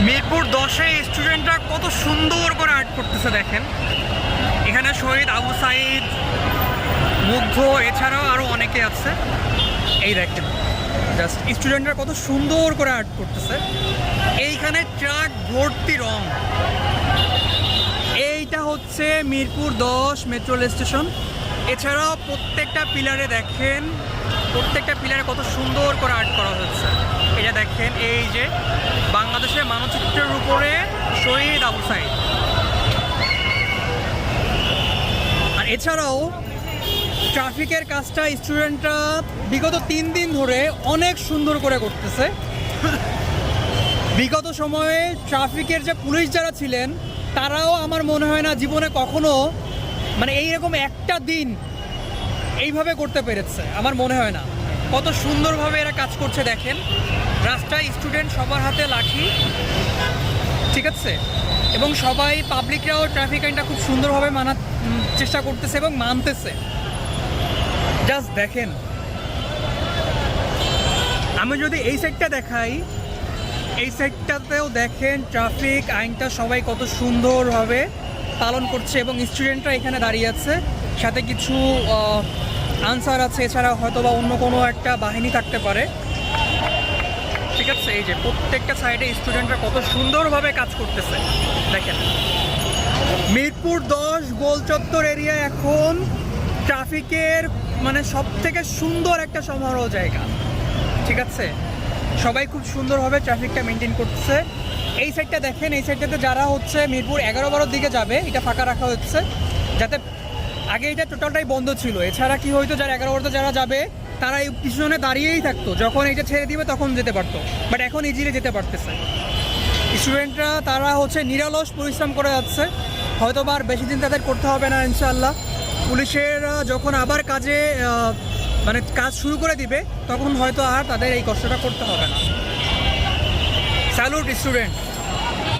মিরপুর 10-এ স্টুডেন্টরা কত সুন্দর করে আর্ট করতেছে দেখেন। এখানে শহীদ আবু সাইদ, মুগ্ধ, এছাড়াও আরও অনেকে আছে। এই দেখেন জাস্ট স্টুডেন্টরা কত সুন্দর করে আর্ট করতেছে। এইখানে ট্রাক ভর্তি রং। এইটা হচ্ছে মিরপুর 10 মেট্রো রেল স্টেশন। এছাড়াও প্রত্যেকটা পিলারে দেখেন, প্রত্যেকটা পিলারে কত সুন্দর করে আর্ট করা হচ্ছে। এটা দেখেন, এই যে বাংলাদেশের মানচিত্রের উপরে শহীদ আবু সাইদ। আর এছাড়াও ট্রাফিকের কাজটা স্টুডেন্টরা বিগত 3 দিন ধরে অনেক সুন্দর করে করতেছে। বিগত সময়ে ট্রাফিকের যে পুলিশ যারা ছিলেন তারাও আমার মনে হয় না জীবনে কখনো মানে এইরকম একটা দিন এইভাবে করতে পেরেছে, আমার মনে হয় না। কত সুন্দরভাবে এরা কাজ করছে দেখেন। রাস্তায় স্টুডেন্ট, সবার হাতে লাঠি, ঠিক আছে, এবং সবাই পাবলিকরাও ট্রাফিক আইনটা খুব সুন্দরভাবে মানার চেষ্টা করতেছে এবং মানতেছে। জাস্ট দেখেন, আমি যদি এই সাইডটা দেখাই, এই সাইডটাতেও দেখেন ট্রাফিক আইনটা সবাই কত সুন্দরভাবে পালন করছে এবং স্টুডেন্টরা এখানে দাঁড়িয়ে আছে, সাথে কিছু আনসার আছে, এছাড়া হয়তো বা অন্য কোনো একটা বাহিনী থাকতে পারে, ঠিক আছে। এই যে প্রত্যেকটা সাইডে স্টুডেন্টরা কত সুন্দরভাবে কাজ করতেছে দেখেন। মিরপুর 10 গোল চত্বর এরিয়া এখন ট্রাফিকের মানে সব থেকে সুন্দর একটা সমারোহ জায়গা, ঠিক আছে। সবাই খুব সুন্দরভাবে ট্রাফিকটা মেনটেন করতেছে। এই সাইডটা দেখেন, এই সাইডটাতে যারা হচ্ছে মিরপুর 11-12 দিকে যাবে এটা ফাঁকা রাখা হচ্ছে, যাতে আগে এটা টোটালটাই বন্ধ ছিল। এছাড়া কি হয়তো যারা 11-12 যারা যাবে তারা এই পিছনে দাঁড়িয়েই থাকতো, যখন এইটা ছেড়ে দিবে তখন যেতে পারতো, বাট এখন ইজিলি যেতে পারতেছে। স্টুডেন্টরা তারা হচ্ছে নিরলস পরিশ্রম করে যাচ্ছে, হয়তো বা আর বেশি দিন তাদের করতে হবে না ইনশাআল্লাহ। পুলিশের যখন আবার কাজে মানে কাজ শুরু করে দিবে তখন হয়তো আর তাদের এই কষ্টটা করতে হবে না। Salute student.